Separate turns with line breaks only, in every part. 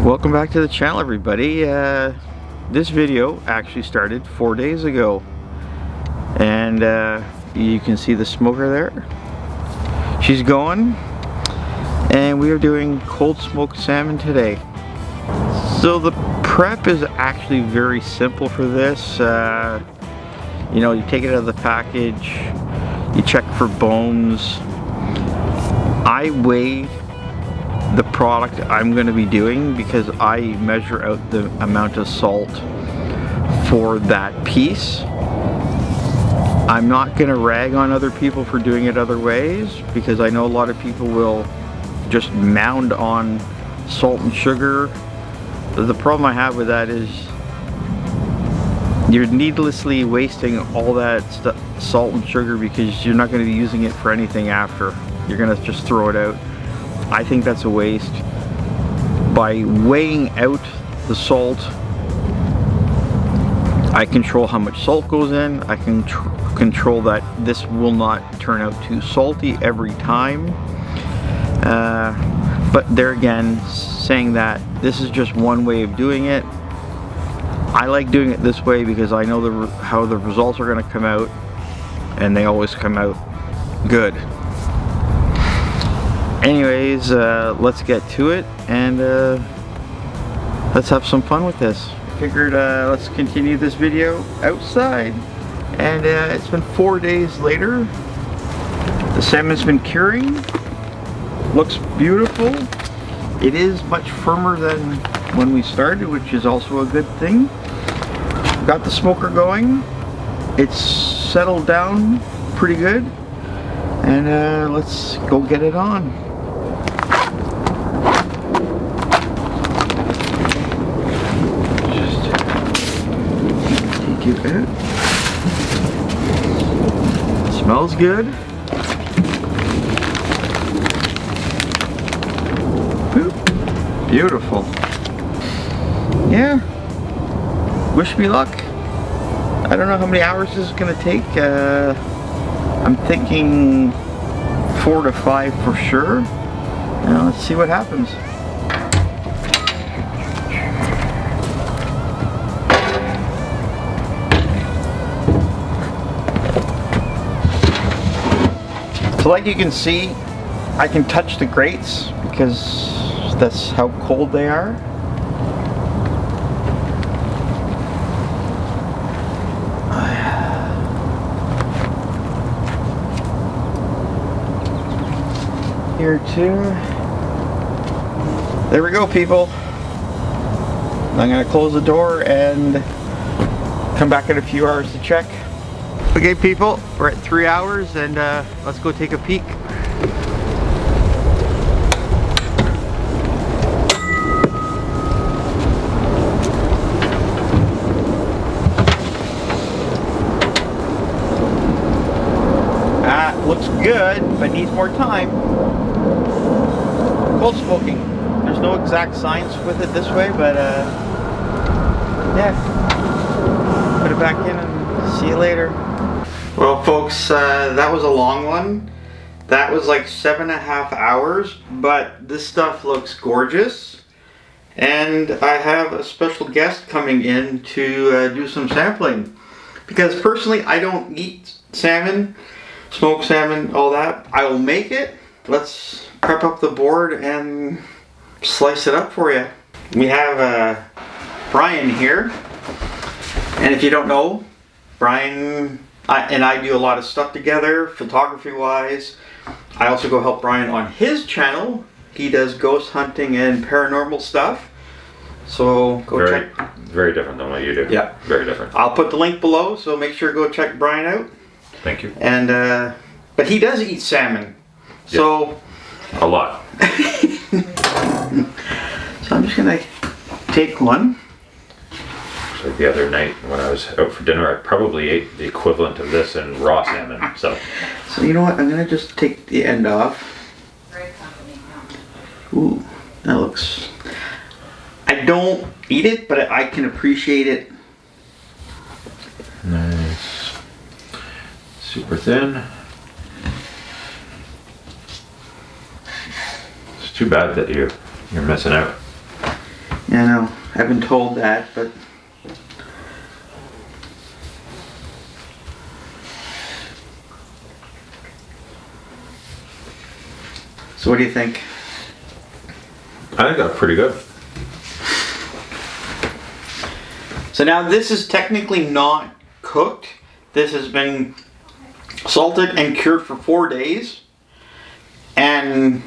Welcome back to the channel, everybody. This video actually started 4 days ago, and you can see the smoker there. She's going, and we are doing cold smoked salmon today. So the prep is actually very simple for this. You know, you take it out of the package, you check for bones. I weigh the product I'm going to be doing because I measure out the amount of salt for that piece. I'm not going to rag on other people for doing it other ways, because I know a lot of people will just mound on salt and sugar. The problem I have with that is you're needlessly wasting all that salt and sugar because you're not going to be using it for anything after. You're going to just throw it out. I think that's a waste. By weighing out the salt, I control how much salt goes in. I can control that this will not turn out too salty every time. But there again, saying that, this is just one way of doing it. I like doing it this way because I know how the results are going to come out, and they always come out good. Anyways, let's get to it, and let's have some fun with this. Figured let's continue this video outside, and it's been 4 days later. The salmon's been curing. Looks beautiful. It is much firmer than when we started, which is also a good thing. Got the smoker going. It's settled down pretty good, and let's go get it on. It smells good. Beautiful. Yeah. Wish me luck. I don't know how many hours this is going to take. I'm thinking 4 to 5 for sure. Now let's see what happens. So like you can see, I can touch the grates because that's how cold they are. Here too. There we go, people. I'm gonna close the door and come back in a few hours to check. Okay, people, we're at 3 hours, and let's go take a peek. Looks good, but needs more time. Cold smoking. There's no exact science with it this way, but yeah. Put it back in and see you later. Well, folks, that was a long one. That was like 7.5 hours, but this stuff looks gorgeous. And I have a special guest coming in to do some sampling. Because personally, I don't eat salmon, smoked salmon, all that. I will make it. Let's prep up the board and slice it up for you. We have Brian here. And if you don't know, Brian and I do a lot of stuff together, photography wise. I also go help Brian on his channel. He does ghost hunting and paranormal stuff. So go check.
Very different than what you do.
Yeah.
Very different.
I'll put the link below, so make sure to go check Brian out.
Thank you.
And but he does eat salmon. Yep. So
a lot.
So I'm just gonna take one.
Like the other night when I was out for dinner, I probably ate the equivalent of this in raw salmon. So
you know what? I'm gonna just take the end off. Ooh, that looks. I don't eat it, but I can appreciate it.
Nice. Super thin. It's too bad that you're missing out.
I know, I've been told that, but so what do you think?
I think that's pretty good.
So now this is technically not cooked. This has been salted and cured for 4 days and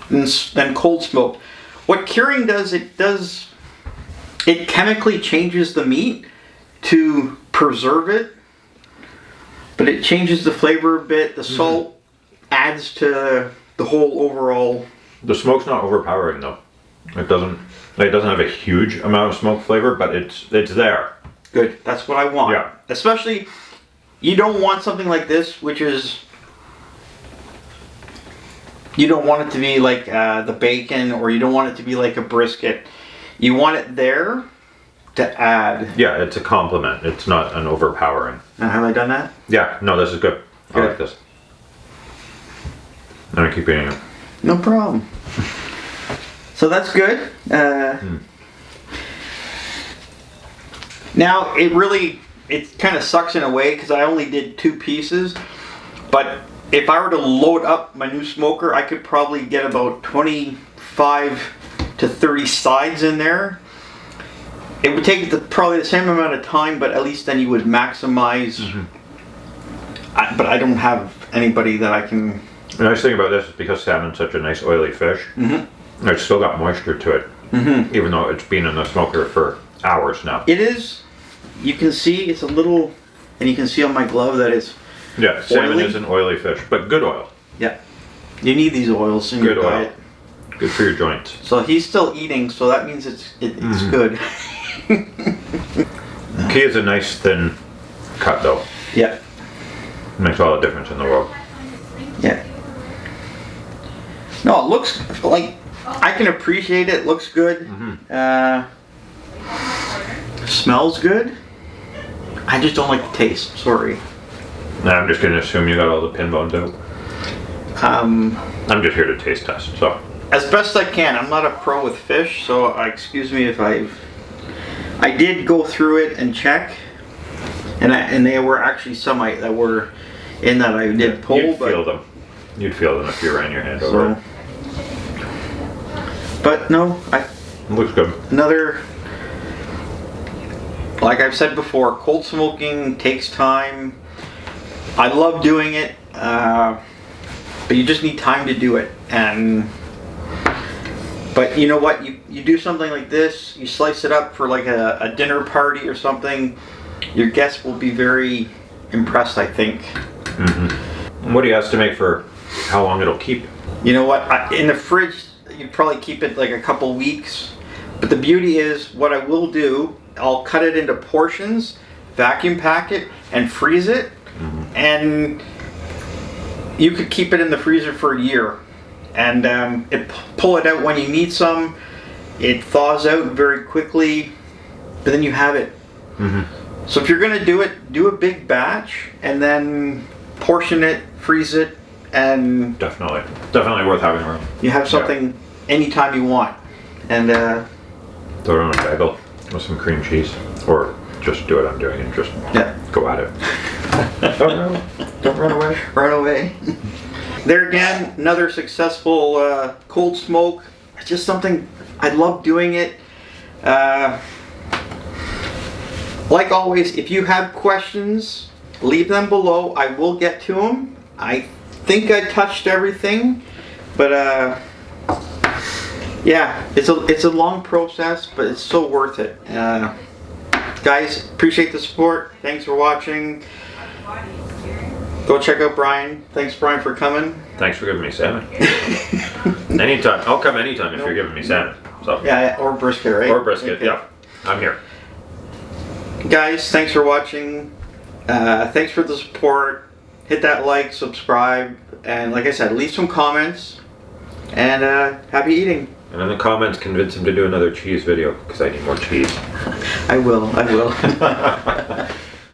then cold smoked. What curing does, it chemically changes the meat to preserve it, but it changes the flavor a bit. The salt adds to the whole overall.
The smoke's not overpowering though. It doesn't have a huge amount of smoke flavor, but it's there.
Good. That's what I want.
Yeah.
Especially, you don't want something like this, which is, you don't want it to be like the bacon, or you don't want it to be like a brisket. You want it there to add.
Yeah, it's a compliment. It's not an overpowering.
Have I done that?
Yeah, no, this is good. I like this. I'm gonna keep eating it.
No problem. So that's good. Now it kind of sucks in a way because I only did 2 pieces, but if I were to load up my new smoker, I could probably get about 25 to 30 sides in there. It would take probably the same amount of time, but at least then you would maximize. But I don't have anybody that I can.
The nice thing about this is because salmon's such a nice oily fish, it's still got moisture to it, even though it's been in the smoker for hours now.
It is. You can see it's a little, and you can see on my glove that it's
salmon
oily.
is an oily fish, but good oil.
Yeah. You need these oils in your diet.
Good for your joints.
So he's still eating, so that means it's good.
Key is a nice thin cut though.
Yeah.
Makes all the difference in the world.
Yeah. No, it looks like, I can appreciate it. Looks good. Smells good. I just don't like the taste. Sorry.
Nah, I'm just gonna assume you got all the pin bones out. I'm just here to taste test, so.
As best I can. I'm not a pro with fish, so excuse me if I did go through it and check, and there were actually some that were in that I did pull.
You'd feel them. You'd feel them if you ran your hand over it.
But no,
it looks good.
Another, like I've said before, cold smoking takes time. I love doing it, but you just need time to do it. But you know what? You do something like this, you slice it up for like a dinner party or something, your guests will be very impressed, I think.
What do you estimate for how long it'll keep?
You know what? In the fridge, you'd probably keep it like a couple weeks. But the beauty is, what I will do, I'll cut it into portions, vacuum pack it, and freeze it. And you could keep it in the freezer for a year. And pull it out when you need some. It thaws out very quickly, but then you have it. So if you're going to do it, do a big batch, and then portion it, freeze it, and
Definitely worth having around.
you have something anytime you want. And
throw it on a bagel with some cream cheese, or just do what I'm doing and just go at it. Oh no! Don't run away.
Run away. There again, another successful cold smoke. It's just something, I love doing it. Like always, if you have questions, leave them below. I will get to them. I think I touched everything, but yeah, it's a long process, but it's so worth it. Guys, appreciate the support. Thanks for watching. Go check out Brian. Thanks, Brian, for coming.
Thanks for giving me salmon. Anytime. I'll come anytime if you're giving me salmon. So.
Yeah, or brisket, right?
Or brisket, yeah. I'm here.
Guys, thanks for watching. Thanks for the support. Hit that like, subscribe, and like I said, leave some comments. And happy eating.
And in the comments, convince him to do another cheese video, because I need more cheese.
I will.